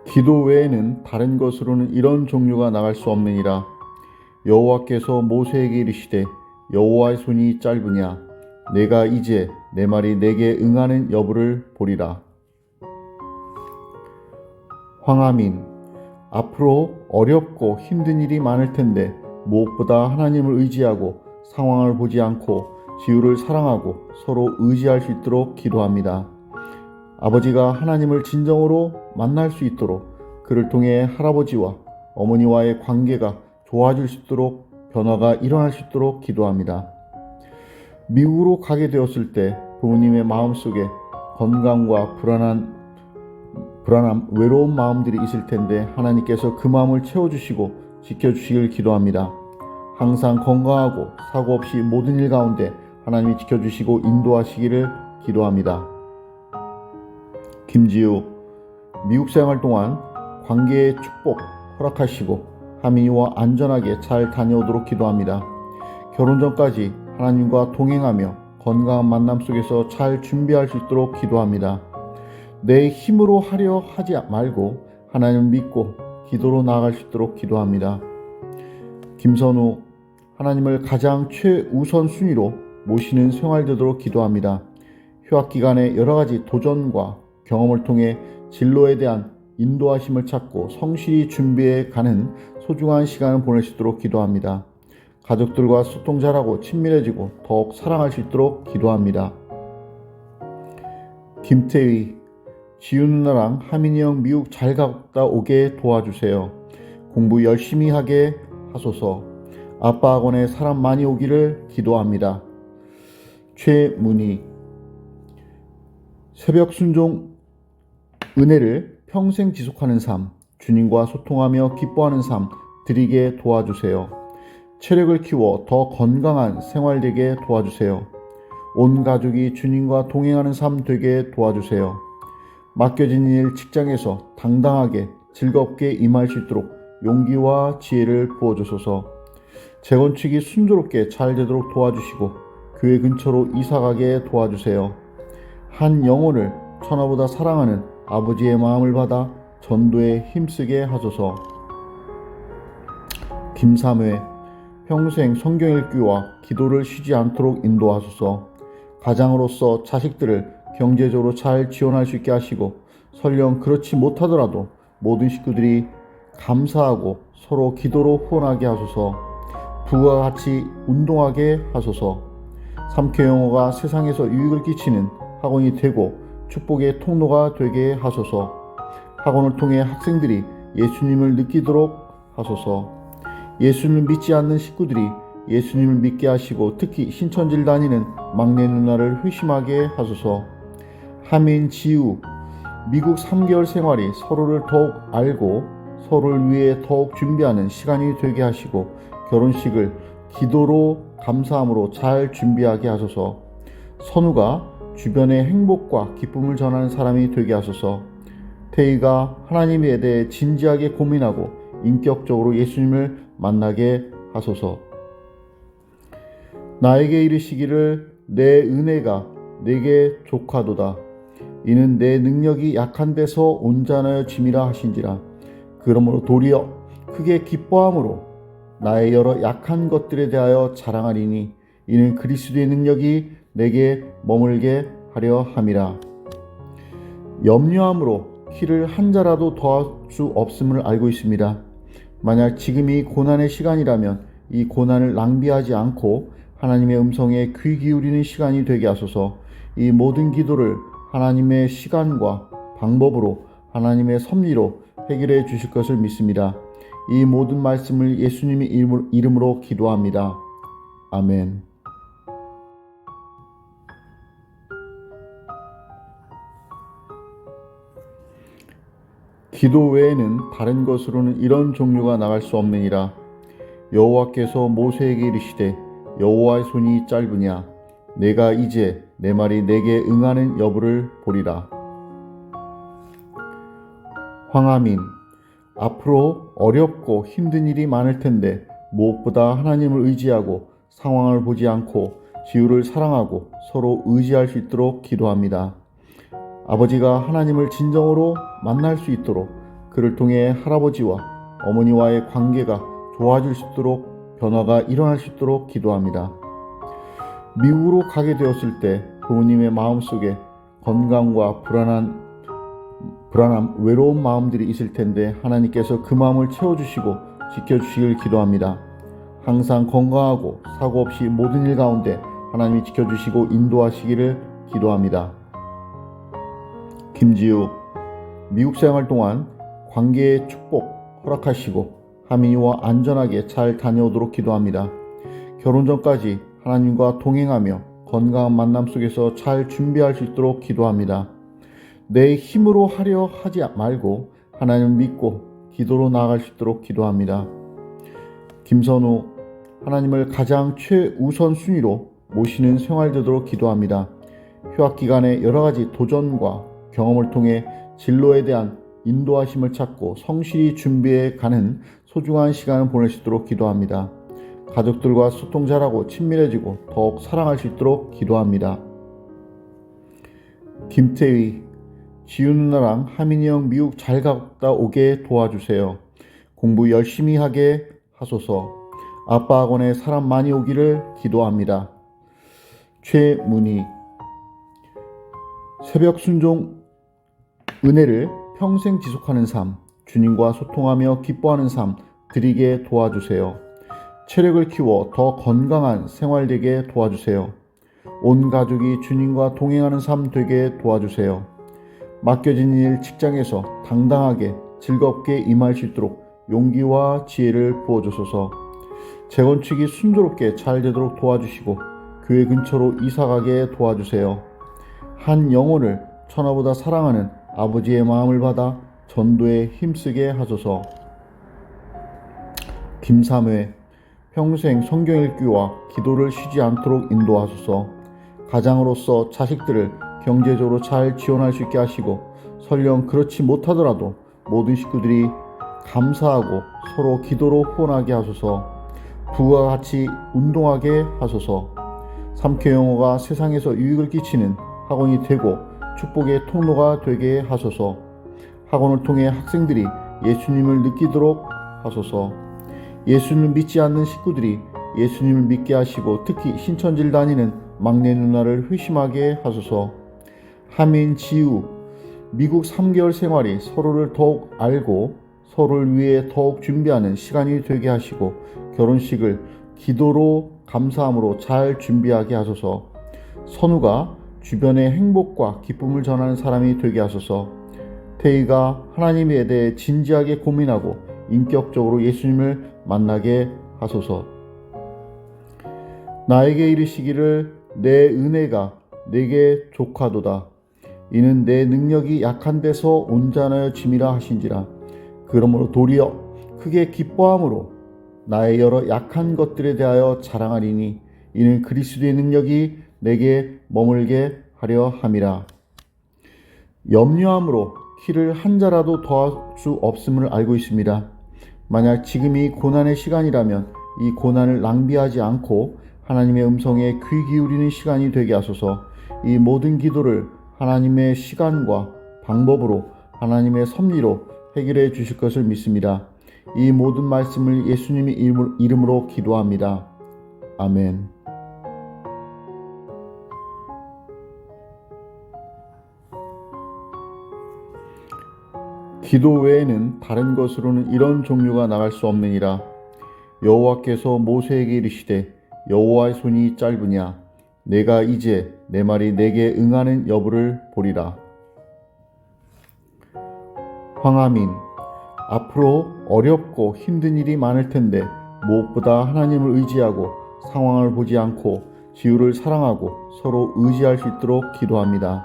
기도 외에는 다른 것으로는 이런 종류가 나갈 수 없느니라. 여호와께서 모세에게 이르시되 여호와의 손이 짧으냐 내가 이제 내 말이 내게 응하는 여부를 보리라. 황하민, 앞으로 어렵고 힘든 일이 많을 텐데 무엇보다 하나님을 의지하고 상황을 보지 않고 지유를 사랑하고 서로 의지할 수 있도록 기도합니다. 아버지가 하나님을 진정으로 만날 수 있도록 그를 통해 할아버지와 어머니와의 관계가 좋아질 수 있도록 변화가 일어날 수 있도록 기도합니다. 미국으로 가게 되었을 때 부모님의 마음속에 건강과 불안함, 외로운 마음들이 있을 텐데 하나님께서 그 마음을 채워주시고 지켜주시길 기도합니다. 항상 건강하고 사고 없이 모든 일 가운데 하나님이 지켜주시고 인도하시기를 기도합니다. 김지우, 미국 생활 동안 관계의 축복 허락하시고 하민이와 안전하게 잘 다녀오도록 기도합니다. 결혼 전까지 하나님과 동행하며 건강한 만남 속에서 잘 준비할 수 있도록 기도합니다. 내 힘으로 하려 하지 말고 하나님을 믿고 기도로 나아갈 수 있도록 기도합니다. 김선우, 하나님을 가장 최우선 순위로 모시는 생활 되도록 기도합니다. 휴학 기간에 여러 가지 도전과 경험을 통해 진로에 대한 인도하심을 찾고 성실히 준비해 가는 소중한 시간을 보낼 수 있도록 기도합니다. 가족들과 소통 잘하고 친밀해지고 더욱 사랑할 수 있도록 기도합니다. 김태희, 지유 누나랑 하민이 형 미국 잘 갔다 오게 도와주세요. 공부 열심히 하게 하소서. 아빠 학원에 사람 많이 오기를 기도합니다. 최문희, 새벽 순종 은혜를 평생 지속하는 삶, 주님과 소통하며 기뻐하는 삶 드리게 도와주세요. 체력을 키워 더 건강한 생활 되게 도와주세요. 온 가족이 주님과 동행하는 삶 되게 도와주세요. 맡겨진 일 직장에서 당당하게 즐겁게 임할 수 있도록 용기와 지혜를 부어주소서. 재건축이 순조롭게 잘 되도록 도와주시고 교회 근처로 이사가게 도와주세요. 한 영혼을 천하보다 사랑하는 아버지의 마음을 받아 전도에 힘쓰게 하소서. 김삼회, 평생 성경 읽기와 기도를 쉬지 않도록 인도하소서. 가장으로서 자식들을 경제적으로 잘 지원할 수 있게 하시고 설령 그렇지 못하더라도 모든 식구들이 감사하고 서로 기도로 후원하게 하소서. 부부와 같이 운동하게 하소서. 삼켜 영어가 세상에서 유익을 끼치는 학원이 되고 축복의 통로가 되게 하소서. 학원을 통해 학생들이 예수님을 느끼도록 하소서. 예수님을 믿지 않는 식구들이 예수님을 믿게 하시고 특히 신천지를 다니는 막내 누나를 회심하게 하소서. 하민, 지우, 미국 3개월 생활이 서로를 더욱 알고 서로를 위해 더욱 준비하는 시간이 되게 하시고 결혼식을 기도로 감사함으로 잘 준비하게 하소서. 선우가 주변의 행복과 기쁨을 전하는 사람이 되게 하소서. 태희가 하나님에 대해 진지하게 고민하고 인격적으로 예수님을 만나게 하소서. 나에게 이르시기를 내 은혜가 내게 족하도다. 이는 내 능력이 약한 데서 온전하여 짐이라 하신지라. 그러므로 도리어 크게 기뻐함으로 나의 여러 약한 것들에 대하여 자랑하리니 이는 그리스도의 능력이 내게 머물게 하려 함이라. 염려함으로 키를 한 자라도 더할 수 없음을 알고 있습니다. 만약 지금이 고난의 시간이라면 이 고난을 낭비하지 않고 하나님의 음성에 귀 기울이는 시간이 되게 하소서. 이 모든 기도를 하나님의 시간과 방법으로 하나님의 섭리로 해결해 주실 것을 믿습니다. 이 모든 말씀을 예수님의 이름으로 기도합니다. 아멘. 기도 외에는 다른 것으로는 이런 종류가 나갈 수 없느니라. 여호와께서 모세에게 이르시되 여호와의 손이 짧으냐 내가 이제 내 말이 내게 응하는 여부를 보리라. 황하민, 앞으로 어렵고 힘든 일이 많을 텐데 무엇보다 하나님을 의지하고 상황을 보지 않고 지유를 사랑하고 서로 의지할 수 있도록 기도합니다. 아버지가 하나님을 진정으로 만날 수 있도록 그를 통해 할아버지와 어머니와의 관계가 좋아질 수 있도록 변화가 일어날 수 있도록 기도합니다. 미국으로 가게 되었을 때 부모님의 마음속에 건강과 불안함, 외로운 마음들이 있을 텐데 하나님께서 그 마음을 채워주시고 지켜주시길 기도합니다. 항상 건강하고 사고 없이 모든 일 가운데 하나님이 지켜주시고 인도하시기를 기도합니다. 김지우, 미국 생활 동안 관계의 축복 허락하시고 하민이와 안전하게 잘 다녀오도록 기도합니다. 결혼 전까지 하나님과 동행하며 건강한 만남 속에서 잘 준비할 수 있도록 기도합니다. 내 힘으로 하려 하지 말고 하나님을 믿고 기도로 나아갈 수 있도록 기도합니다. 김선우, 하나님을 가장 최우선 순위로 모시는 생활 되도록 기도합니다. 휴학 기간에 여러 가지 도전과 경험을 통해 진로에 대한 인도하심을 찾고 성실히 준비해 가는 소중한 시간을 보낼 수 있도록 기도합니다. 가족들과 소통 잘하고 친밀해지고 더욱 사랑할 수 있도록 기도합니다. 김태희, 지우 누나랑 하민이 형 미국 잘 갔다 오게 도와주세요. 공부 열심히 하게 하소서. 아빠 학원에 사람 많이 오기를 기도합니다. 최문희, 새벽 순종 은혜를 평생 지속하는 삶, 주님과 소통하며 기뻐하는 삶 드리게 도와주세요. 체력을 키워 더 건강한 생활 되게 도와주세요. 온 가족이 주님과 동행하는 삶 되게 도와주세요. 맡겨진 일 직장에서 당당하게 즐겁게 임할 수 있도록 용기와 지혜를 부어주소서. 재건축이 순조롭게 잘 되도록 도와주시고 교회 근처로 이사가게 도와주세요. 한 영혼을 천하보다 사랑하는 아버지의 마음을 받아 전도에 힘쓰게 하소서. 김삼회, 평생 성경 읽기와 기도를 쉬지 않도록 인도하소서. 가장으로서 자식들을 경제적으로 잘 지원할 수 있게 하시고 설령 그렇지 못하더라도 모든 식구들이 감사하고 서로 기도로 후원하게 하소서. 부부와 같이 운동하게 하소서. 삼켜 영어가 세상에서 유익을 끼치는 학원이 되고 축복의 통로가 되게 하소서. 학원을 통해 학생들이 예수님을 느끼도록 하소서. 예수님을 믿지 않는 식구들이 예수님을 믿게 하시고 특히 신천지를 다니는 막내 누나를 회심하게 하소서. 하민, 지우, 미국 3개월 생활이 서로를 더욱 알고 서로를 위해 더욱 준비하는 시간이 되게 하시고 결혼식을 기도로 감사함으로 잘 준비하게 하소서. 선우가 주변의 행복과 기쁨을 전하는 사람이 되게 하소서. 태희가 하나님에 대해 진지하게 고민하고 인격적으로 예수님을 만나게 하소서. 나에게 이르시기를 내 은혜가 내게 족하도다. 이는 내 능력이 약한 데서 온전하여 짐이라 하신지라. 그러므로 도리어 크게 기뻐함으로 나의 여러 약한 것들에 대하여 자랑하리니 이는 그리스도의 능력이 내게 머물게 하려 함이라. 염려함으로 키를 한 자라도 더할 수 없음을 알고 있습니다. 만약 지금이 고난의 시간이라면 이 고난을 낭비하지 않고 하나님의 음성에 귀 기울이는 시간이 되게 하소서. 이 모든 기도를 하나님의 시간과 방법으로 하나님의 섭리로 해결해 주실 것을 믿습니다. 이 모든 말씀을 예수님의 이름으로 기도합니다. 아멘. 기도 외에는 다른 것으로는 이런 종류가 나갈 수 없느니라. 여호와께서 모세에게 이르시되 여호와의 손이 짧으냐 내가 이제 내 말이 내게 응하는 여부를 보리라. 황하민, 앞으로 어렵고 힘든 일이 많을 텐데 무엇보다 하나님을 의지하고 상황을 보지 않고 지우를 사랑하고 서로 의지할 수 있도록 기도합니다.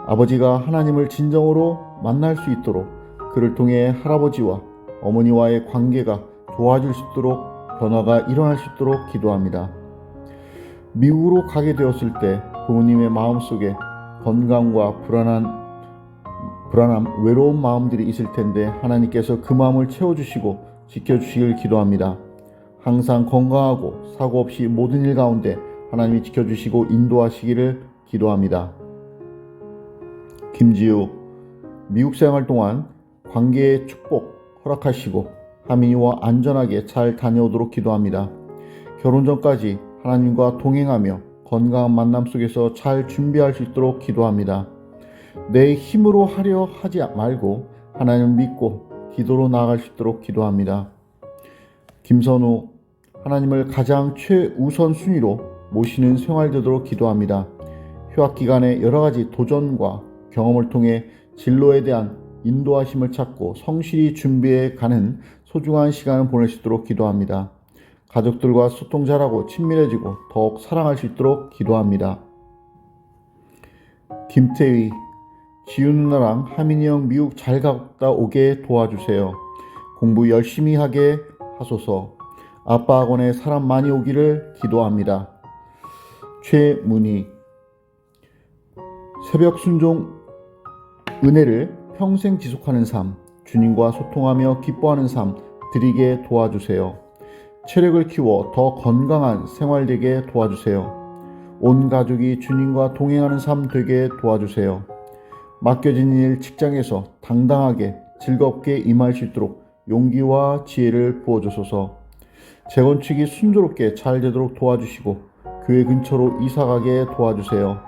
아버지가 하나님을 진정으로 만날 수 있도록 그를 통해 할아버지와 어머니와의 관계가 좋아질 수 있도록 변화가 일어날 수 있도록 기도합니다. 미국으로 가게 되었을 때 부모님의 마음속에 건강과 불안함, 외로운 마음들이 있을 텐데 하나님께서 그 마음을 채워주시고 지켜주시길 기도합니다. 항상 건강하고 사고 없이 모든 일 가운데 하나님이 지켜주시고 인도하시기를 기도합니다. 김지우, 미국 생활 동안 관계의 축복 허락하시고 하민이와 안전하게 잘 다녀오도록 기도합니다. 결혼 전까지 하나님과 동행하며 건강한 만남 속에서 잘 준비할 수 있도록 기도합니다. 내 힘으로 하려 하지 말고 하나님을 믿고 기도로 나아갈 수 있도록 기도합니다. 김선우, 하나님을 가장 최우선 순위로 모시는 생활 되도록 기도합니다. 휴학 기간에 여러 가지 도전과 경험을 통해 진로에 대한 인도하심을 찾고 성실히 준비해 가는 소중한 시간을 보낼 수 있도록 기도합니다. 가족들과 소통 잘하고 친밀해지고 더욱 사랑할 수 있도록 기도합니다. 김태희, 지우 누나랑 하민이 형 미국 잘 갔다 오게 도와주세요. 공부 열심히 하게 하소서. 아빠 학원에 사람 많이 오기를 기도합니다. 최문희, 새벽 순종 은혜를 평생 지속하는 삶, 주님과 소통하며 기뻐하는 삶 드리게 도와주세요. 체력을 키워 더 건강한 생활 되게 도와주세요. 온 가족이 주님과 동행하는 삶 되게 도와주세요. 맡겨진 일 직장에서 당당하게 즐겁게 임할 수 있도록 용기와 지혜를 부어주소서. 재건축이 순조롭게 잘 되도록 도와주시고 교회 근처로 이사가게 도와주세요.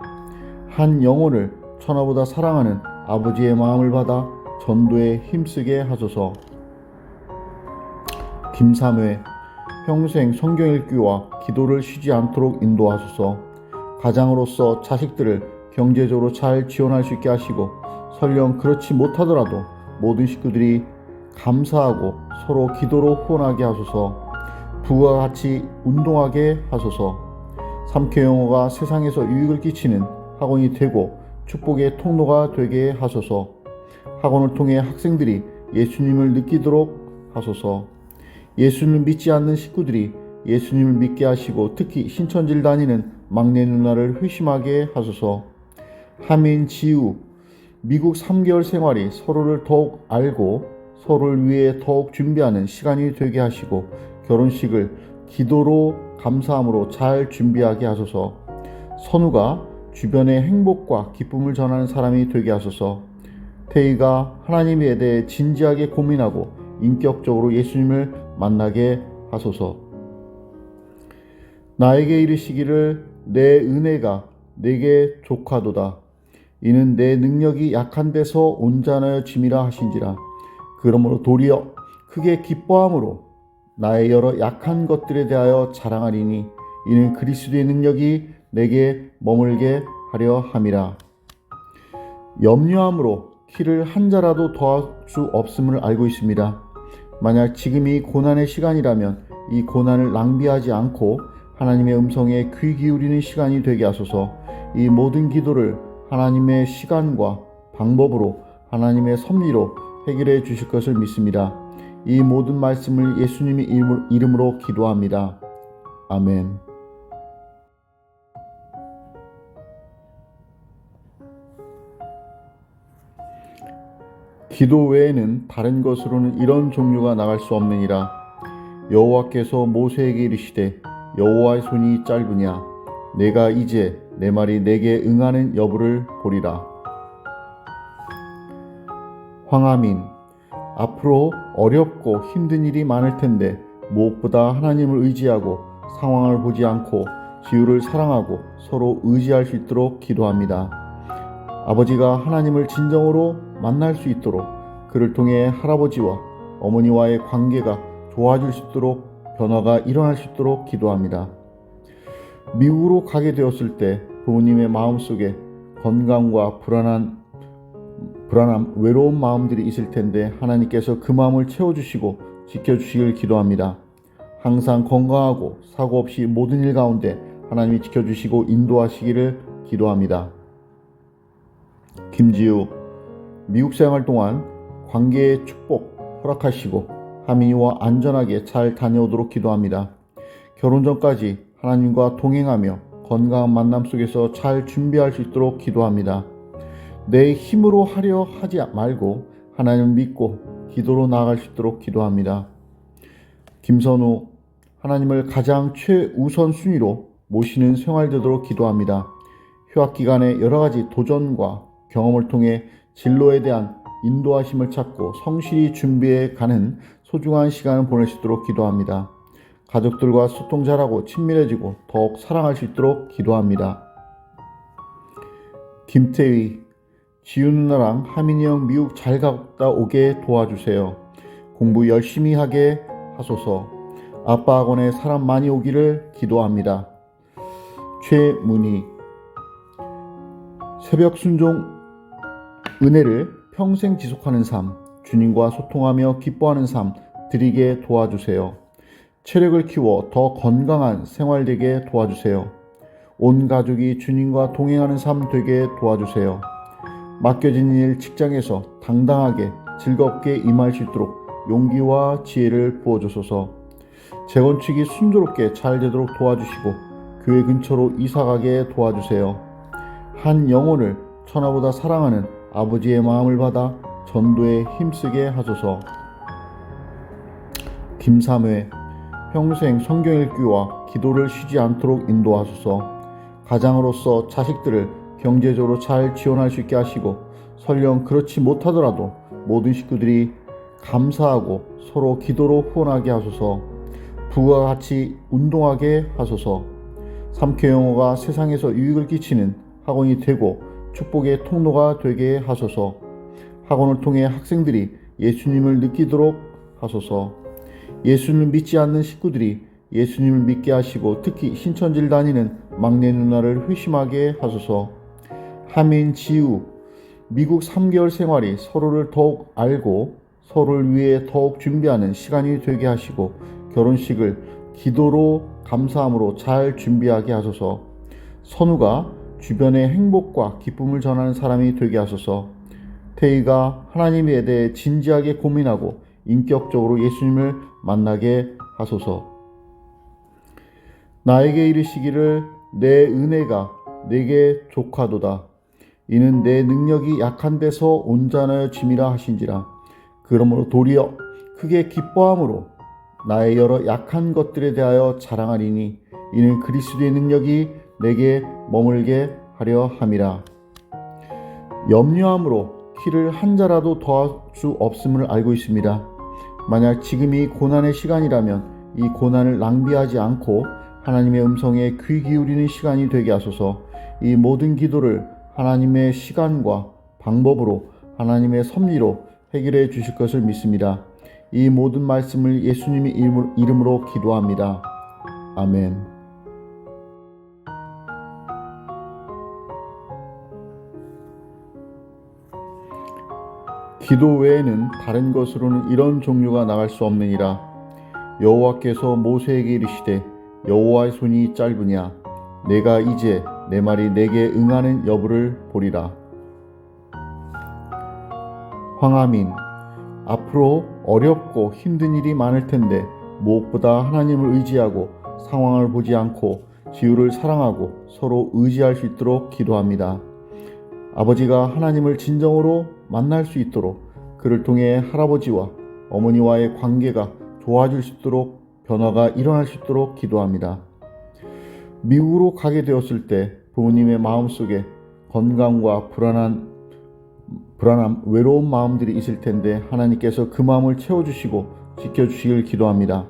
한 영혼을 천하보다 사랑하는 아버지의 마음을 받아 전도에 힘쓰게 하소서. 김삼회, 평생 성경 읽기와 기도를 쉬지 않도록 인도하소서. 가장으로서 자식들을 경제적으로 잘 지원할 수 있게 하시고 설령 그렇지 못하더라도 모든 식구들이 감사하고 서로 기도로 후원하게 하소서. 부부와 같이 운동하게 하소서. 삼켜 영어가 세상에서 유익을 끼치는 학원이 되고 축복의 통로가 되게 하소서. 학원을 통해 학생들이 예수님을 느끼도록 하소서. 예수님을 믿지 않는 식구들이 예수님을 믿게 하시고 특히 신천지를 다니는 막내 누나를 회심하게 하소서. 하민, 지우, 미국 3개월 생활이 서로를 더욱 알고 서로를 위해 더욱 준비하는 시간이 되게 하시고 결혼식을 기도로 감사함으로 잘 준비하게 하소서. 선우가 주변의 행복과 기쁨을 전하는 사람이 되게 하소서. 태희가 하나님에 대해 진지하게 고민하고 인격적으로 예수님을 만나게 하소서. 나에게 이르시기를 내 은혜가 내게 족하도다. 이는 내 능력이 약한 데서 온전하여 짐이라 하신지라. 그러므로 도리어 크게 기뻐함으로 나의 여러 약한 것들에 대하여 자랑하리니 이는 그리스도의 능력이 내게 머물게 하려 함이라. 염려함으로 키를 한 자라도 더할 수 없음을 알고 있습니다. 만약 지금이 고난의 시간이라면 이 고난을 낭비하지 않고 하나님의 음성에 귀 기울이는 시간이 되게 하소서. 이 모든 기도를 하나님의 시간과 방법으로 하나님의 섭리로 해결해 주실 것을 믿습니다. 이 모든 말씀을 예수님의 이름으로 기도합니다. 아멘. 기도 외에는 다른 것으로는 이런 종류가 나갈 수 없느니라. 여호와께서 모세에게 이르시되 여호와의 손이 짧으냐 내가 이제 내 말이 내게 응하는 여부를 보리라. 황하민, 앞으로 어렵고 힘든 일이 많을 텐데 무엇보다 하나님을 의지하고 상황을 보지 않고 지우를 사랑하고 서로 의지할 수 있도록 기도합니다. 아버지가 하나님을 진정으로 만날 수 있도록 그를 통해 할아버지와 어머니와의 관계가 좋아질 수 있도록 변화가 일어날 수 있도록 기도합니다. 미국으로 가게 되었을 때 부모님의 마음속에 건강과 불안함, 외로운 마음들이 있을 텐데 하나님께서 그 마음을 채워주시고 지켜주시길 기도합니다. 항상 건강하고 사고 없이 모든 일 가운데 하나님이 지켜주시고 인도하시기를 기도합니다. 김지우, 미국 생활 동안 관계의 축복 허락하시고 하민이와 안전하게 잘 다녀오도록 기도합니다. 결혼 전까지 하나님과 동행하며 건강한 만남 속에서 잘 준비할 수 있도록 기도합니다. 내 힘으로 하려 하지 말고 하나님을 믿고 기도로 나아갈 수 있도록 기도합니다. 김선우, 하나님을 가장 최우선 순위로 모시는 생활 되도록 기도합니다. 휴학 기간에 여러 가지 도전과 경험을 통해 진로에 대한 인도하심을 찾고 성실히 준비해 가는 소중한 시간을 보낼 수 있도록 기도합니다. 가족들과 소통 잘하고 친밀해지고 더욱 사랑할 수 있도록 기도합니다. 김태희, 지윤 누나랑 하민이 형 미국 잘 갔다 오게 도와주세요. 공부 열심히 하게 하소서. 아빠 학원에 사람 많이 오기를 기도합니다. 최문희, 새벽 순종 은혜를 평생 지속하는 삶, 주님과 소통하며 기뻐하는 삶 드리게 도와주세요. 체력을 키워 더 건강한 생활 되게 도와주세요. 온 가족이 주님과 동행하는 삶 되게 도와주세요. 맡겨진 일 직장에서 당당하게 즐겁게 임할 수 있도록 용기와 지혜를 부어주소서. 재건축이 순조롭게 잘 되도록 도와주시고 교회 근처로 이사가게 도와주세요. 한 영혼을 천하보다 사랑하는 아버지의 마음을 받아 전도에 힘쓰게 하소서. 김삼회, 평생 성경 읽기와 기도를 쉬지 않도록 인도하소서. 가장으로서 자식들을 경제적으로 잘 지원할 수 있게 하시고 설령 그렇지 못하더라도 모든 식구들이 감사하고 서로 기도로 후원하게 하소서. 부부가 같이 운동하게 하소서. 삼켜영어가 세상에서 유익을 끼치는 학원이 되고 축복의 통로가 되게 하소서. 학원을 통해 학생들이 예수님을 느끼도록 하소서. 예수님을 믿지 않는 식구들이 예수님을 믿게 하시고 특히 신천지를 다니는 막내 누나를 회심하게 하소서. 하민, 지우, 미국 3개월 생활이 서로를 더욱 알고 서로를 위해 더욱 준비하는 시간이 되게 하시고 결혼식을 기도로 감사함으로 잘 준비하게 하소서. 선우가 주변에 행복과 기쁨을 전하는 사람이 되게 하소서. 태희가 하나님에 대해 진지하게 고민하고 인격적으로 예수님을 만나게 하소서. 나에게 이르시기를 내 은혜가 내게 족하도다. 이는 내 능력이 약한 데서 온전하여 짐이라 하신지라. 그러므로 도리어 크게 기뻐함으로 나의 여러 약한 것들에 대하여 자랑하리니 이는 그리스도의 능력이 내게 머물게 하려 함이라. 염려함으로 키를 한 자라도 더할 수 없음을 알고 있습니다. 만약 지금이 고난의 시간이라면 이 고난을 낭비하지 않고 하나님의 음성에 귀 기울이는 시간이 되게 하소서. 이 모든 기도를 하나님의 시간과 방법으로 하나님의 섭리로 해결해 주실 것을 믿습니다. 이 모든 말씀을 예수님의 이름으로 기도합니다. 아멘. 기도 외에는 다른 것으로는 이런 종류가 나갈 수 없느니라. 여호와께서 모세에게 이르시되 여호와의 손이 짧으냐 내가 이제 내 말이 내게 응하는 여부를 보리라. 황하민, 앞으로 어렵고 힘든 일이 많을 텐데 무엇보다 하나님을 의지하고 상황을 보지 않고 지우를 사랑하고 서로 의지할 수 있도록 기도합니다. 아버지가 하나님을 진정으로 만날 수 있도록 그를 통해 할아버지와 어머니와의 관계가 좋아질 수 있도록 변화가 일어날 수 있도록 기도합니다. 미국으로 가게 되었을 때 부모님의 마음속에 건강과 불안함, 외로운 마음들이 있을 텐데 하나님께서 그 마음을 채워주시고 지켜주시길 기도합니다.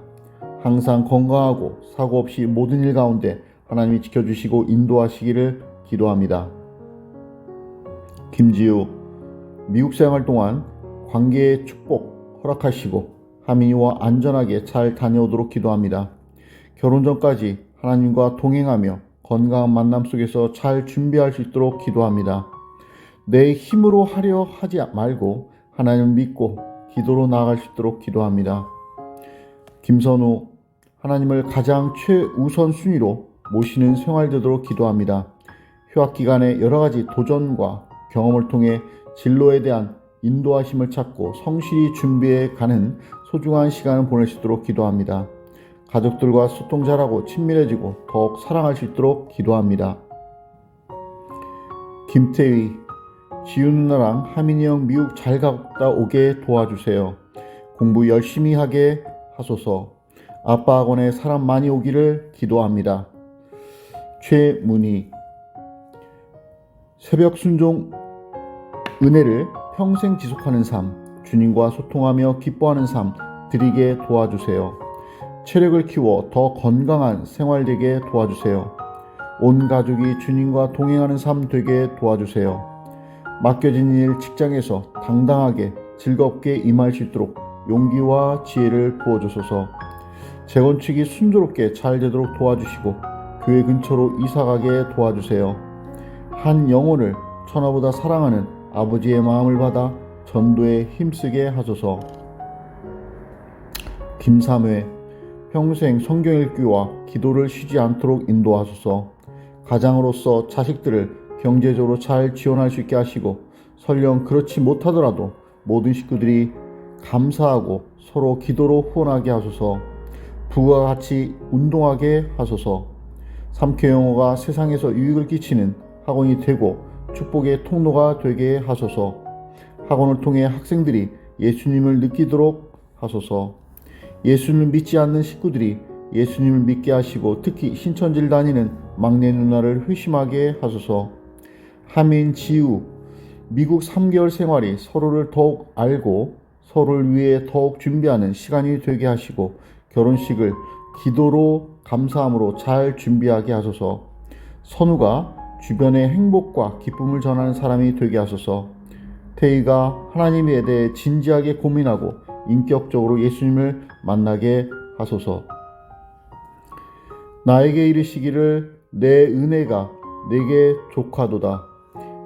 항상 건강하고 사고 없이 모든 일 가운데 하나님이 지켜주시고 인도하시기를 기도합니다. 김지우, 미국 생활 동안 관계의 축복 허락하시고 하민이와 안전하게 잘 다녀오도록 기도합니다. 결혼 전까지 하나님과 동행하며 건강한 만남 속에서 잘 준비할 수 있도록 기도합니다. 내 힘으로 하려 하지 말고 하나님을 믿고 기도로 나아갈 수 있도록 기도합니다. 김선우, 하나님을 가장 최우선 순위로 모시는 생활 되도록 기도합니다. 휴학 기간에 여러 가지 도전과 경험을 통해 진로에 대한 인도하심을 찾고 성실히 준비해 가는 소중한 시간을 보낼 수 있도록 기도합니다. 가족들과 소통 잘하고 친밀해지고 더욱 사랑할 수 있도록 기도합니다. 김태희, 지윤 누나랑 하민이 형 미국 잘 갔다 오게 도와주세요. 공부 열심히 하게 하소서. 아빠 학원에 사람 많이 오기를 기도합니다. 최문희, 새벽 순종 은혜를 평생 지속하는 삶, 주님과 소통하며 기뻐하는 삶 드리게 도와주세요. 체력을 키워 더 건강한 생활 되게 도와주세요. 온 가족이 주님과 동행하는 삶 되게 도와주세요. 맡겨진 일 직장에서 당당하게 즐겁게 임할 수 있도록 용기와 지혜를 부어주소서. 재건축이 순조롭게 잘 되도록 도와주시고 교회 근처로 이사가게 도와주세요. 한 영혼을 천하보다 사랑하는 아버지의 마음을 받아 전도에 힘쓰게 하소서. 김삼회, 평생 성경 읽기와 기도를 쉬지 않도록 인도하소서. 가장으로서 자식들을 경제적으로 잘 지원할 수 있게 하시고 설령 그렇지 못하더라도 모든 식구들이 감사하고 서로 기도로 후원하게 하소서. 부부가 같이 운동하게 하소서. 삼켜영어가 세상에서 유익을 끼치는 학원이 되고 축복의 통로가 되게 하소서. 학원을 통해 학생들이 예수님을 느끼도록 하소서. 예수님을 믿지 않는 식구들이 예수님을 믿게 하시고 특히 신천지를 다니는 막내 누나를 회심하게 하소서. 하민, 지우, 미국 3개월 생활이 서로를 더욱 알고 서로를 위해 더욱 준비하는 시간이 되게 하시고 결혼식을 기도로 감사함으로 잘 준비하게 하소서. 선우가 주변의 행복과 기쁨을 전하는 사람이 되게 하소서. 태희가 하나님에 대해 진지하게 고민하고 인격적으로 예수님을 만나게 하소서. 나에게 이르시기를 내 은혜가 내게 족하도다.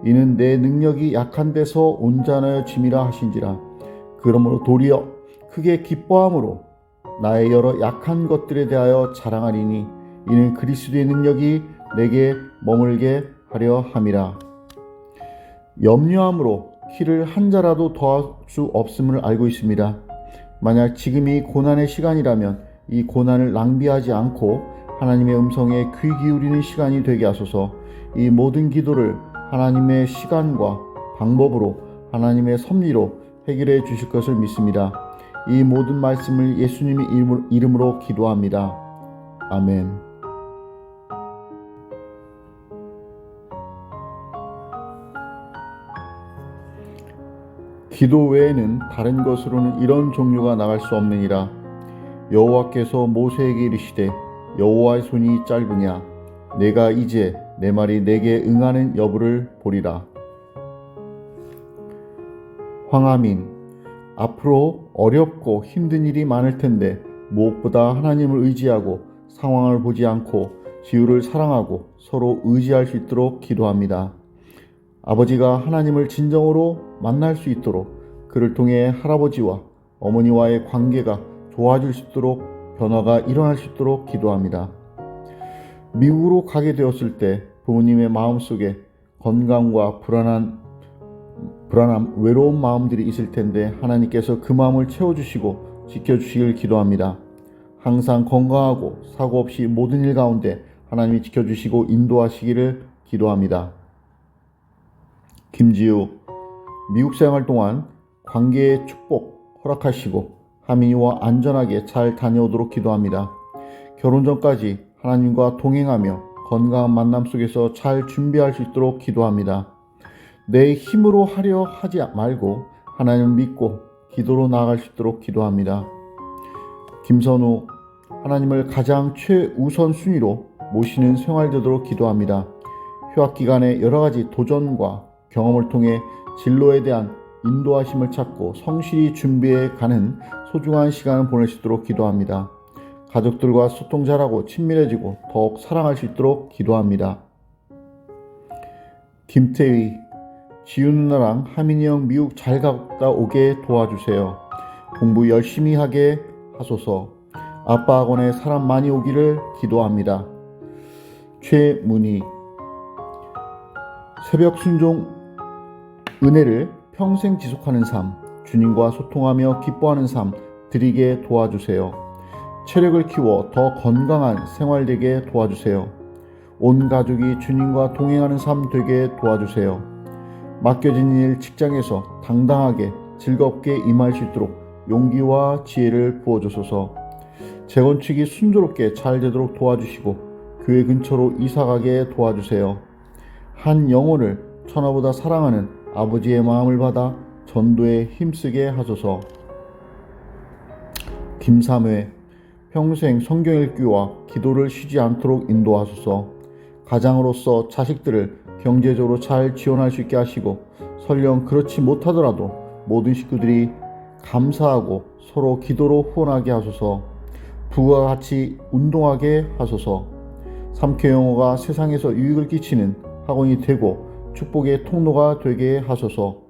이는 내 능력이 약한 데서 온전하여 짐이라 하신지라. 그러므로 도리어 크게 기뻐함으로 나의 여러 약한 것들에 대하여 자랑하리니 이는 그리스도의 능력이 내게 머물게 하려 함이라. 염려함으로 키를 한 자라도 더할 수 없음을 알고 있습니다. 만약 지금이 고난의 시간이라면 이 고난을 낭비하지 않고 하나님의 음성에 귀 기울이는 시간이 되게 하소서. 이 모든 기도를 하나님의 시간과 방법으로 하나님의 섭리로 해결해 주실 것을 믿습니다. 이 모든 말씀을 예수님의 이름으로 기도합니다. 아멘. 기도 외에는 다른 것으로는 이런 종류가 나갈 수 없느니라. 여호와께서 모세에게 이르시되 여호와의 손이 짧으냐 내가 이제 내 말이 내게 응하는 여부를 보리라. 황하민, 앞으로 어렵고 힘든 일이 많을 텐데 무엇보다 하나님을 의지하고 상황을 보지 않고 지우를 사랑하고 서로 의지할 수 있도록 기도합니다. 아버지가 하나님을 진정으로 만날 수 있도록 그를 통해 할아버지와 어머니와의 관계가 좋아질 수 있도록 변화가 일어날 수 있도록 기도합니다. 미국으로 가게 되었을 때 부모님의 마음속에 건강과 불안함, 외로운 마음들이 있을 텐데 하나님께서 그 마음을 채워주시고 지켜주시길 기도합니다. 항상 건강하고 사고 없이 모든 일 가운데 하나님이 지켜주시고 인도하시기를 기도합니다. 김지우, 미국 생활 동안 관계의 축복 허락하시고 하민이와 안전하게 잘 다녀오도록 기도합니다. 결혼 전까지 하나님과 동행하며 건강한 만남 속에서 잘 준비할 수 있도록 기도합니다. 내 힘으로 하려 하지 말고 하나님을 믿고 기도로 나아갈 수 있도록 기도합니다. 김선우, 하나님을 가장 최우선 순위로 모시는 생활 되도록 기도합니다. 휴학 기간에 여러 가지 도전과 경험을 통해 진로에 대한 인도하심을 찾고 성실히 준비해 가는 소중한 시간을 보낼 수 있도록 기도합니다. 가족들과 소통 잘하고 친밀해지고 더욱 사랑할 수 있도록 기도합니다. 김태희, 지우 누나랑 하민이 형 미국 잘 갔다 오게 도와주세요. 공부 열심히 하게 하소서. 아빠 학원에 사람 많이 오기를 기도합니다. 최문희, 새벽 순종 은혜를 평생 지속하는 삶, 주님과 소통하며 기뻐하는 삶 드리게 도와주세요. 체력을 키워 더 건강한 생활 되게 도와주세요. 온 가족이 주님과 동행하는 삶 되게 도와주세요. 맡겨진 일 직장에서 당당하게 즐겁게 임할 수 있도록 용기와 지혜를 부어주소서. 재건축이 순조롭게 잘 되도록 도와주시고 교회 근처로 이사가게 도와주세요. 한 영혼을 천하보다 사랑하는 아버지의 마음을 받아 전도에 힘쓰게 하소서. 김삼회, 평생 성경 읽기와 기도를 쉬지 않도록 인도하소서. 가장으로서 자식들을 경제적으로 잘 지원할 수 있게 하시고, 설령 그렇지 못하더라도 모든 식구들이 감사하고 서로 기도로 후원하게 하소서. 부부와 같이 운동하게 하소서. 삼켜 영어가 세상에서 유익을 끼치는 학원이 되고 축복의 통로가 되게 하소서.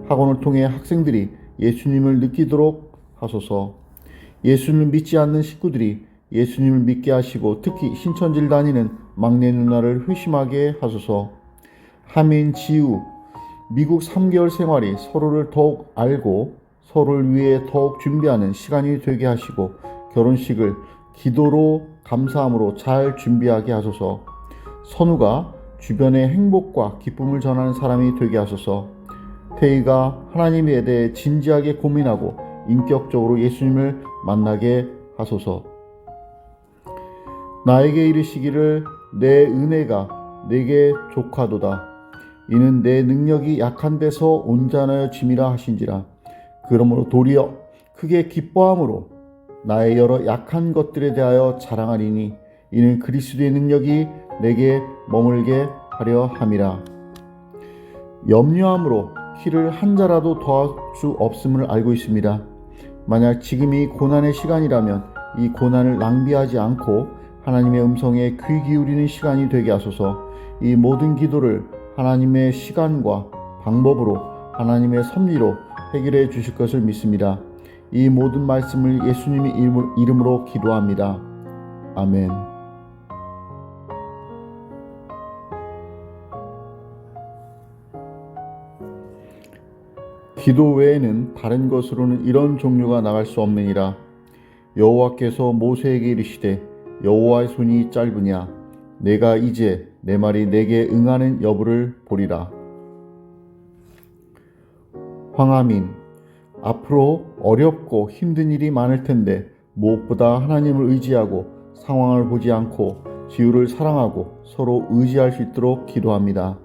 학원을 통해 학생들이 예수님을 느끼도록 하소서. 예수님을 믿지 않는 식구들이 예수님을 믿게 하시고, 특히 신천지를 다니는 막내 누나를 회심하게 하소서. 하민, 지우, 미국 3개월 생활이 서로를 더욱 알고 서로를 위해 더욱 준비하는 시간이 되게 하시고, 결혼식을 기도로 감사함으로 잘 준비하게 하소서. 선우가 주변의 행복과 기쁨을 전하는 사람이 되게 하소서. 태희가 하나님에 대해 진지하게 고민하고 인격적으로 예수님을 만나게 하소서. 나에게 이르시기를 내 은혜가 내게 족하도다. 이는 내 능력이 약한 데서 온전하여 짐이라 하신지라. 그러므로 도리어 크게 기뻐함으로 나의 여러 약한 것들에 대하여 자랑하리니, 이는 그리스도의 능력이 내게 머물게 하려 함이라. 염려함으로 키를 한 자라도 더할 수 없음을 알고 있습니다. 만약 지금이 고난의 시간이라면 이 고난을 낭비하지 않고 하나님의 음성에 귀 기울이는 시간이 되게 하소서. 이 모든 기도를 하나님의 시간과 방법으로 하나님의 섭리로 해결해 주실 것을 믿습니다. 이 모든 말씀을 예수님의 이름으로 기도합니다. 아멘. 기도 외에는 다른 것으로는 이런 종류가 나갈 수 없느니라. 여호와께서 모세에게 이르시되 여호와의 손이 짧으냐, 내가 이제 내 말이 내게 응하는 여부를 보리라. 황하민, 앞으로 어렵고 힘든 일이 많을 텐데 무엇보다 하나님을 의지하고 상황을 보지 않고 지우를 사랑하고 서로 의지할 수 있도록 기도합니다.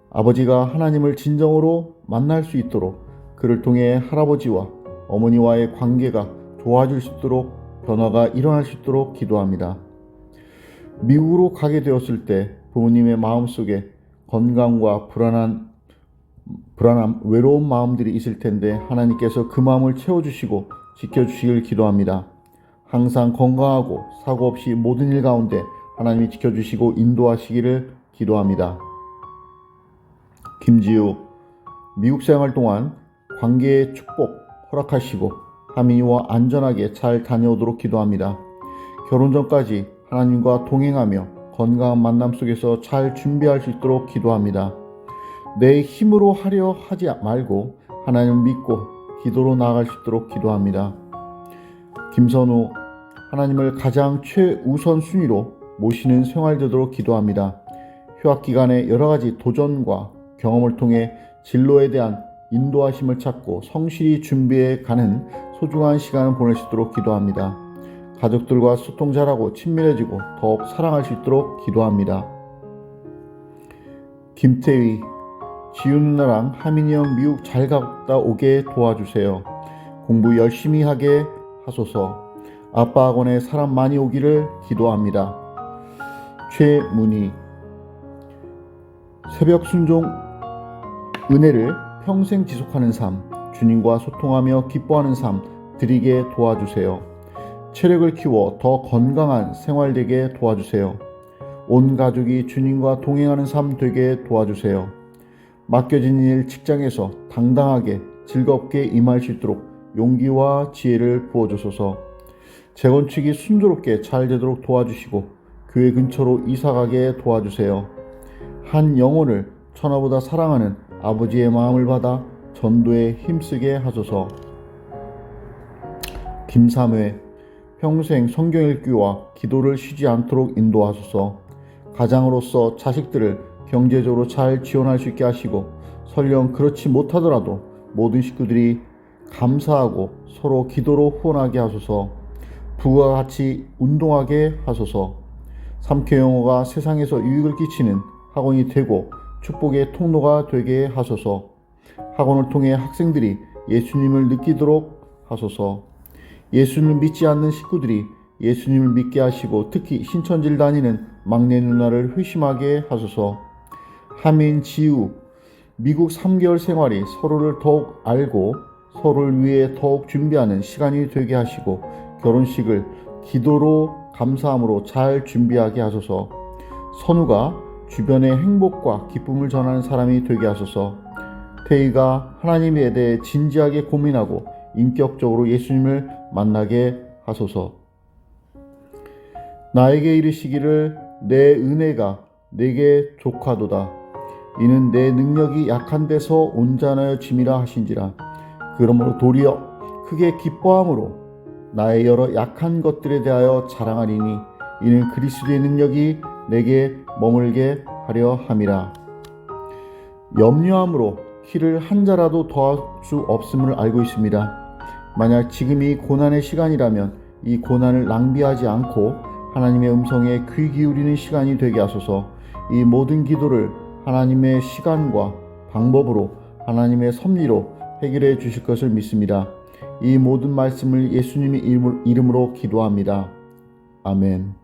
아버지가 하나님을 진정으로 만날 수 있도록, 그를 통해 할아버지와 어머니와의 관계가 좋아질 수 있도록, 변화가 일어날 수 있도록 기도합니다. 미국으로 가게 되었을 때 부모님의 마음속에 건강과 불안함, 외로운 마음들이 있을 텐데 하나님께서 그 마음을 채워주시고 지켜주시길 기도합니다. 항상 건강하고 사고 없이 모든 일 가운데 하나님이 지켜주시고 인도하시기를 기도합니다. 김지우, 미국 생활 동안 관계의 축복 허락하시고 하민이와 안전하게 잘 다녀오도록 기도합니다. 결혼 전까지 하나님과 동행하며 건강한 만남 속에서 잘 준비할 수 있도록 기도합니다. 내 힘으로 하려 하지 말고 하나님을 믿고 기도로 나아갈 수 있도록 기도합니다. 김선우, 하나님을 가장 최우선 순위로 모시는 생활 되도록 기도합니다. 휴학 기간에 여러 가지 도전과 경험을 통해 진로에 대한 인도하심을 찾고 성실히 준비해 가는 소중한 시간을 보낼 수 있도록 기도합니다. 가족들과 소통 잘하고 친밀해지고 더욱 사랑할 수 있도록 기도합니다. 김태희, 지우 누나랑 하민이 형 미국 잘 갔다 오게 도와주세요. 공부 열심히 하게 하소서. 아빠 학원에 사람 많이 오기를 기도합니다. 최문희, 새벽 순종 은혜를 평생 지속하는 삶, 주님과 소통하며 기뻐하는 삶 드리게 도와주세요. 체력을 키워 더 건강한 생활 되게 도와주세요. 온 가족이 주님과 동행하는 삶 되게 도와주세요. 맡겨진 일 직장에서 당당하게 즐겁게 임할 수 있도록 용기와 지혜를 부어주소서. 재건축이 순조롭게 잘 되도록 도와주시고 교회 근처로 이사가게 도와주세요. 한 영혼을 천하보다 사랑하는 아버지의 마음을 받아 전도에 힘쓰게 하소서. 김삼회, 평생 성경 읽기와 기도를 쉬지 않도록 인도하소서. 가장으로서 자식들을 경제적으로 잘 지원할 수 있게 하시고, 설령 그렇지 못하더라도 모든 식구들이 감사하고 서로 기도로 후원하게 하소서. 부부와 같이 운동하게 하소서. 삼켜 영어가 세상에서 유익을 끼치는 학원이 되고 축복의 통로가 되게 하소서. 학원을 통해 학생들이 예수님을 느끼도록 하소서. 예수님을 믿지 않는 식구들이 예수님을 믿게 하시고 특히 신천지를 다니는 막내 누나를 회심하게 하소서. 하민, 지우, 미국 3개월 생활이 서로를 더욱 알고 서로를 위해 더욱 준비하는 시간이 되게 하시고 결혼식을 기도로 감사함으로 잘 준비하게 하소서. 선우가 주변의 행복과 기쁨을 전하는 사람이 되게 하소서. 태희가 하나님에 대해 진지하게 고민하고 인격적으로 예수님을 만나게 하소서. 나에게 이르시기를 내 은혜가 내게 족하도다. 이는 내 능력이 약한 데서 온전하여 짐이라 하신지라. 그러므로 도리어 크게 기뻐함으로 나의 여러 약한 것들에 대하여 자랑하리니 이는 그리스도의 능력이 내게 머물게 하려 함이라. 염려함으로 키를 한 자라도 더할 수 없음을 알고 있습니다. 만약 지금이 고난의 시간이라면 이 고난을 낭비하지 않고 하나님의 음성에 귀 기울이는 시간이 되게 하소서. 이 모든 기도를 하나님의 시간과 방법으로 하나님의 섭리로 해결해 주실 것을 믿습니다. 이 모든 말씀을 예수님의 이름으로 기도합니다. 아멘.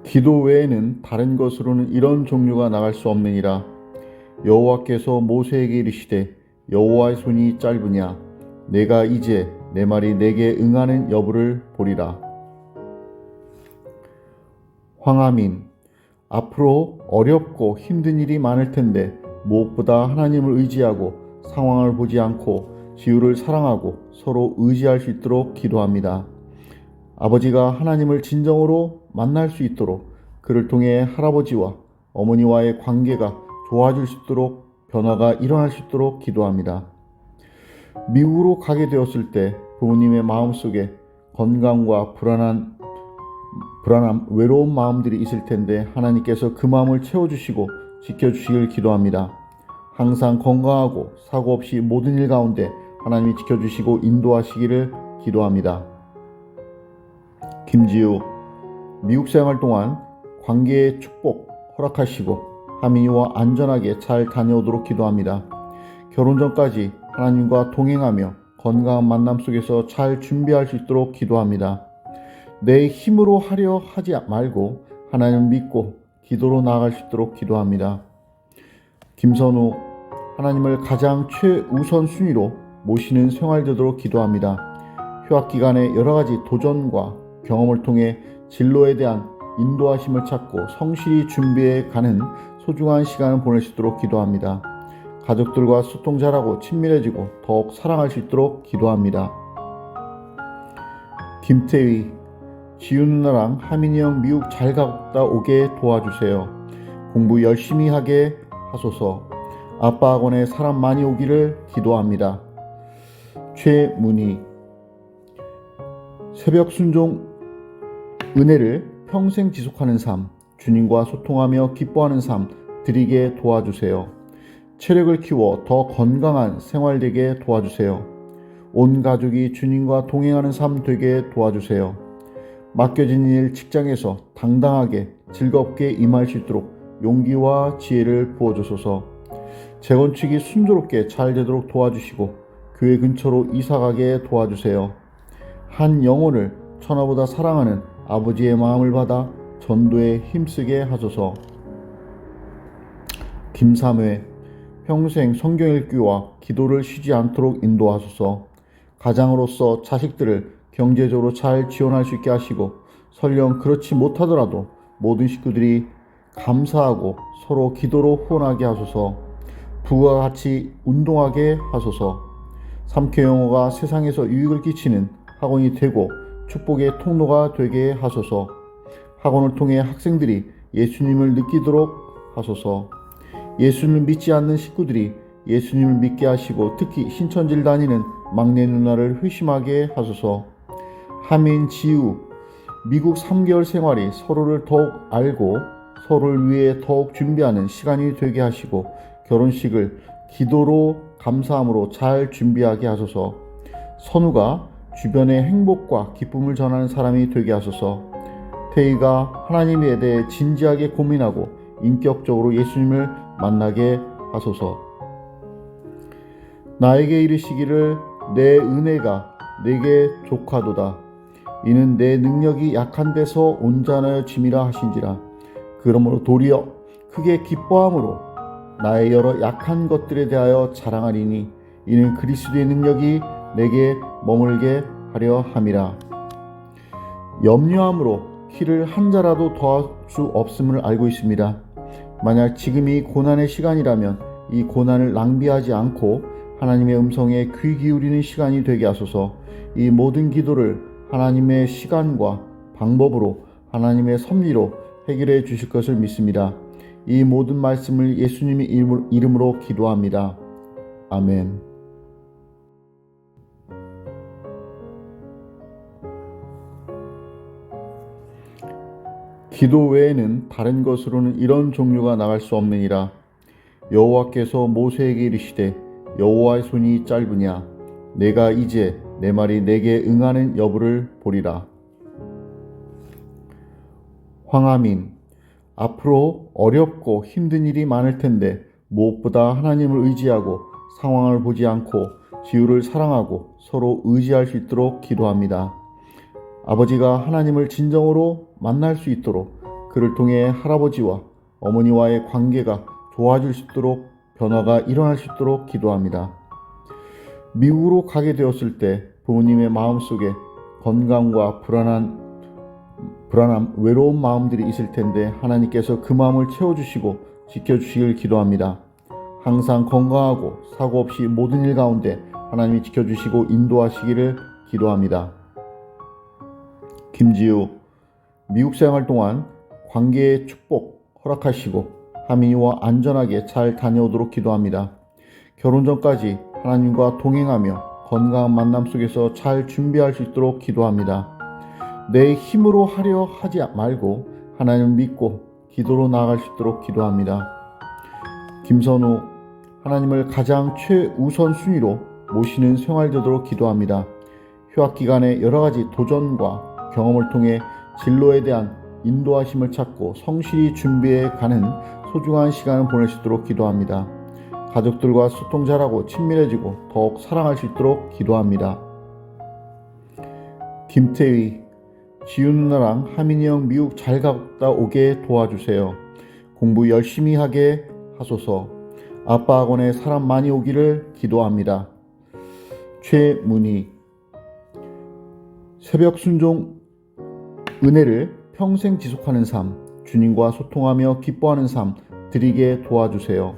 기도 외에는 다른 것으로는 이런 종류가 나갈 수 없느니라. 여호와께서 모세에게 이르시되 여호와의 손이 짧으냐 내가 이제 내 말이 내게 응하는 여부를 보리라. 황하민, 앞으로 어렵고 힘든 일이 많을 텐데 무엇보다 하나님을 의지하고 상황을 보지 않고 지우를 사랑하고 서로 의지할 수 있도록 기도합니다. 아버지가 하나님을 진정으로 만날 수 있도록 그를 통해 할아버지와 어머니와의 관계가 좋아질 수 있도록 변화가 일어날 수 있도록 기도합니다. 미국으로 가게 되었을 때 부모님의 마음속에 건강과 불안함, 외로운 마음들이 있을 텐데 하나님께서 그 마음을 채워주시고 지켜주시길 기도합니다. 항상 건강하고 사고 없이 모든 일 가운데 하나님이 지켜주시고 인도하시기를 기도합니다. 김지우, 미국 생활 동안 관계의 축복 허락하시고 하민이와 안전하게 잘 다녀오도록 기도합니다. 결혼 전까지 하나님과 동행하며 건강한 만남 속에서 잘 준비할 수 있도록 기도합니다. 내 힘으로 하려 하지 말고 하나님을 믿고 기도로 나아갈 수 있도록 기도합니다. 김선우, 하나님을 가장 최우선 순위로 모시는 생활 되도록 기도합니다. 휴학 기간에 여러 가지 도전과 경험을 통해 진로에 대한 인도하심을 찾고 성실히 준비해 가는 소중한 시간을 보낼 수 있도록 기도합니다. 가족들과 소통 잘하고 친밀해지고 더욱 사랑할 수 있도록 기도합니다. 김태희, 지우 누나랑 하민이 형 미국 잘 갔다 오게 도와주세요. 공부 열심히 하게 하소서. 아빠 학원에 사람 많이 오기를 기도합니다. 최문희, 새벽 순종 은혜를 평생 지속하는 삶, 주님과 소통하며 기뻐하는 삶 드리게 도와주세요. 체력을 키워 더 건강한 생활 되게 도와주세요. 온 가족이 주님과 동행하는 삶 되게 도와주세요. 맡겨진 일 직장에서 당당하게 즐겁게 임할 수 있도록 용기와 지혜를 부어주소서. 재건축이 순조롭게 잘 되도록 도와주시고 교회 근처로 이사가게 도와주세요. 한 영혼을 천하보다 사랑하는 아버지의 마음을 받아 전도에 힘쓰게 하소서. 김삼회, 평생 성경 읽기와 기도를 쉬지 않도록 인도하소서. 가장으로서 자식들을 경제적으로 잘 지원할 수 있게 하시고 설령 그렇지 못하더라도 모든 식구들이 감사하고 서로 기도로 후원하게 하소서. 부부와 같이 운동하게 하소서. 삼켜 영어가 세상에서 유익을 끼치는 학원이 되고 축복의 통로가 되게 하소서. 학원을 통해 학생들이 예수님을 느끼도록 하소서. 예수님을 믿지 않는 식구들이 예수님을 믿게 하시고 특히 신천지를 다니는 막내 누나를 회심하게 하소서. 하민, 지우, 미국 3개월 생활이 서로를 더욱 알고 서로를 위해 더욱 준비하는 시간이 되게 하시고 결혼식을 기도로 감사함으로 잘 준비하게 하소서. 선우가 주변의 행복과 기쁨을 전하는 사람이 되게 하소서. 태희가 하나님에 대해 진지하게 고민하고 인격적으로 예수님을 만나게 하소서. 나에게 이르시기를 내 은혜가 내게 족하도다. 이는 내 능력이 약한 데서 온전하여 짐이라 하신지라. 그러므로 도리어 크게 기뻐함으로 나의 여러 약한 것들에 대하여 자랑하리니 이는 그리스도의 능력이 내게 머물게 하려 함이라. 염려함으로 키를 한 자라도 더할 수 없음을 알고 있습니다. 만약 지금이 고난의 시간이라면 이 고난을 낭비하지 않고 하나님의 음성에 귀 기울이는 시간이 되게 하소서. 이 모든 기도를 하나님의 시간과 방법으로 하나님의 섭리로 해결해 주실 것을 믿습니다. 이 모든 말씀을 예수님의 이름으로 기도합니다. 아멘. 기도 외에는 다른 것으로는 이런 종류가 나갈 수 없느니라. 여호와께서 모세에게 이르시되 여호와의 손이 짧으냐 내가 이제 내 말이 내게 응하는 여부를 보리라. 황하민, 앞으로 어렵고 힘든 일이 많을 텐데 무엇보다 하나님을 의지하고 상황을 보지 않고 지우를 사랑하고 서로 의지할 수 있도록 기도합니다. 아버지가 하나님을 진정으로 만날 수 있도록 그를 통해 할아버지와 어머니와의 관계가 좋아질 수 있도록 변화가 일어날 수 있도록 기도합니다. 미국으로 가게 되었을 때 부모님의 마음속에 건강과 불안함, 외로운 마음들이 있을 텐데 하나님께서 그 마음을 채워주시고 지켜주시길 기도합니다. 항상 건강하고 사고 없이 모든 일 가운데 하나님이 지켜주시고 인도하시기를 기도합니다. 김지우, 미국 생활 동안 관계의 축복 허락하시고 하민이와 안전하게 잘 다녀오도록 기도합니다. 결혼 전까지 하나님과 동행하며 건강한 만남 속에서 잘 준비할 수 있도록 기도합니다. 내 힘으로 하려 하지 말고 하나님을 믿고 기도로 나아갈 수 있도록 기도합니다. 김선우, 하나님을 가장 최우선 순위로 모시는 생활 되도록 기도합니다. 휴학 기간에 여러 가지 도전과 경험을 통해 진로에 대한 인도하심을 찾고 성실히 준비해 가는 소중한 시간을 보낼 수 있도록 기도합니다. 가족들과 소통 잘하고 친밀해지고 더욱 사랑할 수 있도록 기도합니다. 김태희, 지윤 누나랑 하민이 형 미국 잘 갔다 오게 도와주세요. 공부 열심히 하게 하소서. 아빠 학원에 사람 많이 오기를 기도합니다. 최문희, 새벽 순종 은혜를 평생 지속하는 삶, 주님과 소통하며 기뻐하는 삶 드리게 도와주세요.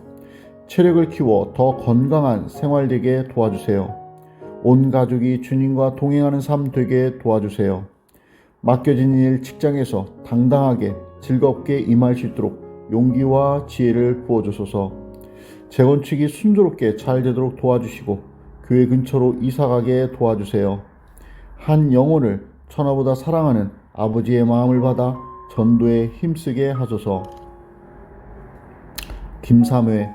체력을 키워 더 건강한 생활 되게 도와주세요. 온 가족이 주님과 동행하는 삶 되게 도와주세요. 맡겨진 일 직장에서 당당하게 즐겁게 임할 수 있도록 용기와 지혜를 부어주소서. 재건축이 순조롭게 잘 되도록 도와주시고 교회 근처로 이사가게 도와주세요. 한 영혼을 천하보다 사랑하는 아버지의 마음을 받아 전도에 힘쓰게 하소서. 김삼회,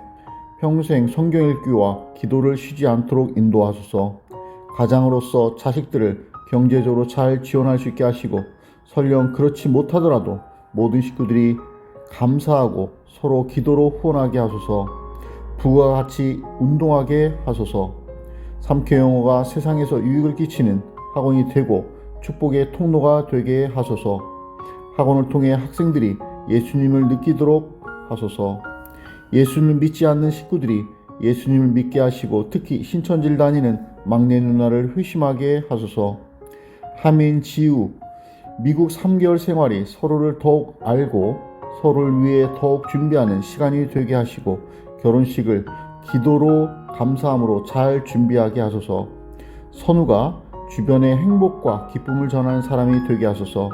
평생 성경 읽기와 기도를 쉬지 않도록 인도하소서. 가장으로서 자식들을 경제적으로 잘 지원할 수 있게 하시고 설령 그렇지 못하더라도 모든 식구들이 감사하고 서로 기도로 후원하게 하소서. 부부가 같이 운동하게 하소서. 삼켜영어가 세상에서 유익을 끼치는 학원이 되고 축복의 통로가 되게 하소서. 학원을 통해 학생들이 예수님을 느끼도록 하소서. 예수님을 믿지 않는 식구들이 예수님을 믿게 하시고 특히 신천지를 다니는 막내 누나를 회심하게 하소서. 하민, 지우, 미국 3개월 생활이 서로를 더욱 알고 서로를 위해 더욱 준비하는 시간이 되게 하시고 결혼식을 기도로 감사함으로 잘 준비하게 하소서. 선우가 주변에 행복과 기쁨을 전하는 사람이 되게 하소서.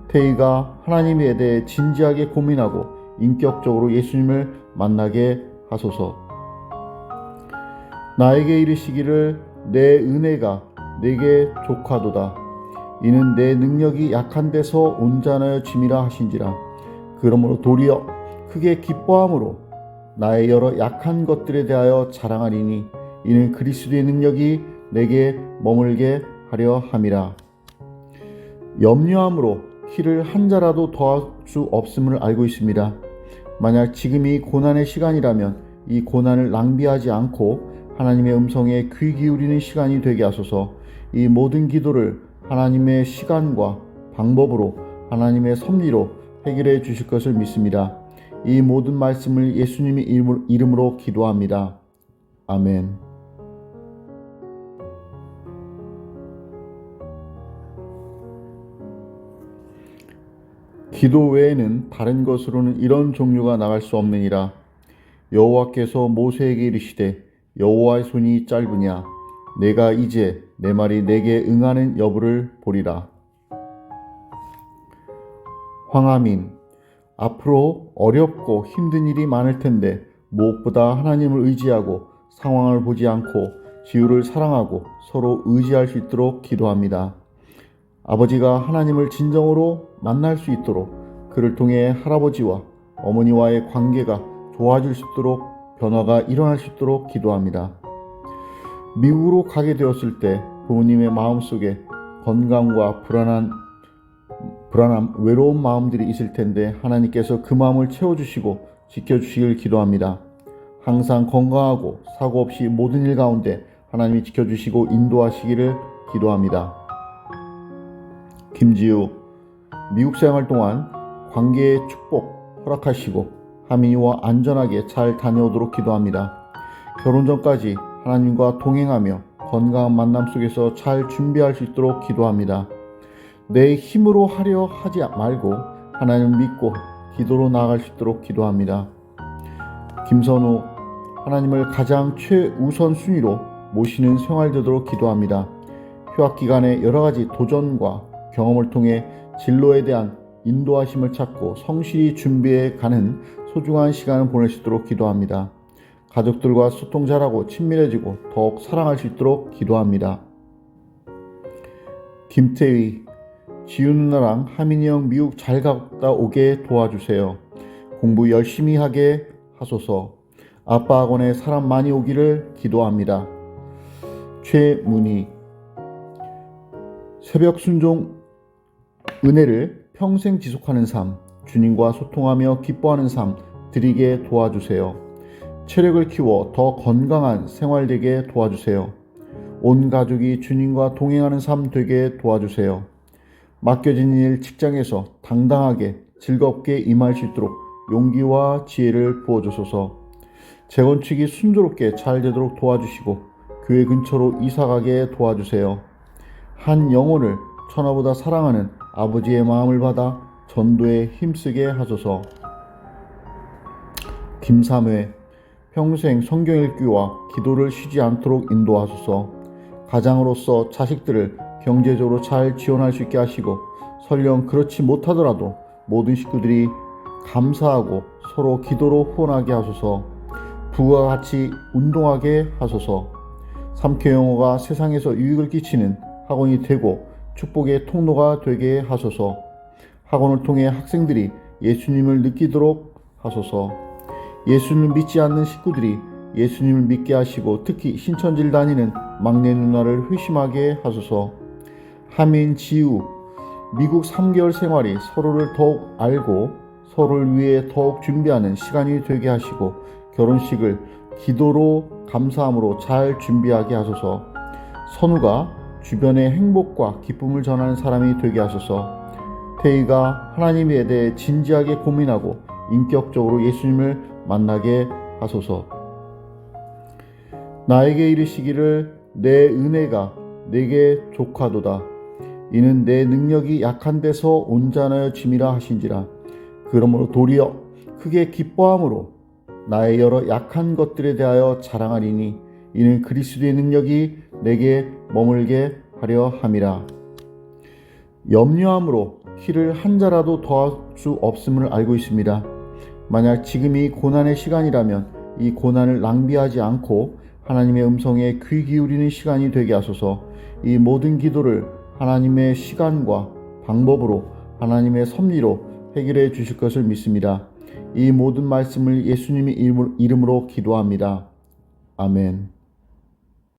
태희가 하나님에 대해 진지하게 고민하고 인격적으로 예수님을 만나게 하소서. 나에게 이르시기를 내 은혜가 내게 족하도다. 이는 내 능력이 약한 데서 온전하여 짐이라 하신지라. 그러므로 도리어 크게 기뻐함으로 나의 여러 약한 것들에 대하여 자랑하리니 이는 그리스도의 능력이 내게 머물게 하려 함이라. 염려함으로 키를 한 자라도 더할 수 없음을 알고 있습니다. 만약 지금이 고난의 시간이라면 이 고난을 낭비하지 않고 하나님의 음성에 귀 기울이는 시간이 되게 하소서. 이 모든 기도를 하나님의 시간과 방법으로 하나님의 섭리로 해결해 주실 것을 믿습니다. 이 모든 말씀을 예수님의 이름으로 기도합니다. 아멘. 기도 외에는 다른 것으로는 이런 종류가 나갈 수 없느니라. 여호와께서 모세에게 이르시되 여호와의 손이 짧으냐 내가 이제 내 말이 내게 응하는 여부를 보리라. 황하민, 앞으로 어렵고 힘든 일이 많을 텐데 무엇보다 하나님을 의지하고 상황을 보지 않고 지유를 사랑하고 서로 의지할 수 있도록 기도합니다. 아버지가 하나님을 진정으로 만날 수 있도록 그를 통해 할아버지와 어머니와의 관계가 좋아질 수 있도록 변화가 일어날 수 있도록 기도합니다. 미국으로 가게 되었을 때 부모님의 마음속에 건강과 불안함, 외로운 마음들이 있을 텐데 하나님께서 그 마음을 채워주시고 지켜주시길 기도합니다. 항상 건강하고 사고 없이 모든 일 가운데 하나님이 지켜주시고 인도하시기를 기도합니다. 김지우, 미국 생활 동안 관계의 축복 허락하시고 하민이와 안전하게 잘 다녀오도록 기도합니다. 결혼 전까지 하나님과 동행하며 건강한 만남 속에서 잘 준비할 수 있도록 기도합니다. 내 힘으로 하려 하지 말고 하나님을 믿고 기도로 나아갈 수 있도록 기도합니다. 김선우, 하나님을 가장 최우선 순위로 모시는 생활 되도록 기도합니다. 휴학 기간에 여러 가지 도전과 경험을 통해 진로에 대한 인도하심을 찾고 성실히 준비해 가는 소중한 시간을 보낼 수 있도록 기도합니다. 가족들과 소통 잘하고 친밀해지고 더욱 사랑할 수 있도록 기도합니다. 김태희, 지유 누나랑 하민이 형 미국 잘 갔다 오게 도와주세요. 공부 열심히 하게 하소서. 아빠 학원에 사람 많이 오기를 기도합니다. 최문희, 새벽 순종 은혜를 평생 지속하는 삶, 주님과 소통하며 기뻐하는 삶 드리게 도와주세요. 체력을 키워 더 건강한 생활 되게 도와주세요. 온 가족이 주님과 동행하는 삶 되게 도와주세요. 맡겨진 일 직장에서 당당하게 즐겁게 임할 수 있도록 용기와 지혜를 부어주소서. 재건축이 순조롭게 잘 되도록 도와주시고 교회 근처로 이사가게 도와주세요. 한 영혼을 천하보다 사랑하는 아버지의 마음을 받아 전도에 힘쓰게 하소서. 김삼회, 평생 성경 읽기와 기도를 쉬지 않도록 인도하소서. 가장으로서 자식들을 경제적으로 잘 지원할 수 있게 하시고 설령 그렇지 못하더라도 모든 식구들이 감사하고 서로 기도로 후원하게 하소서. 부부와 같이 운동하게 하소서. 삼켜영어가 세상에서 유익을 끼치는 학원이 되고 축복의 통로가 되게 하소서. 학원을 통해 학생들이 예수님을 느끼도록 하소서. 예수님을 믿지 않는 식구들이 예수님을 믿게 하시고 특히 신천지를 다니는 막내 누나를 회심하게 하소서. 하민, 지우, 미국 3개월 생활이 서로를 더욱 알고 서로를 위해 더욱 준비하는 시간이 되게 하시고 결혼식을 기도로 감사함으로 잘 준비하게 하소서. 선우가 주변의 행복과 기쁨을 전하는 사람이 되게 하소서. 태희가 하나님에 대해 진지하게 고민하고 인격적으로 예수님을 만나게 하소서. 나에게 이르시기를 내 은혜가 내게 족하도다. 이는 내 능력이 약한 데서 온전하여 짐이라 하신지라. 그러므로 도리어 크게 기뻐함으로 나의 여러 약한 것들에 대하여 자랑하리니 이는 그리스도의 능력이 내게 머물게 하려 함이라. 염려함으로 키를 한 자라도 더할 수 없음을 알고 있습니다. 만약 지금이 고난의 시간이라면 이 고난을 낭비하지 않고 하나님의 음성에 귀 기울이는 시간이 되게 하소서. 이 모든 기도를 하나님의 시간과 방법으로 하나님의 섭리로 해결해 주실 것을 믿습니다. 이 모든 말씀을 예수님의 이름으로 기도합니다. 아멘.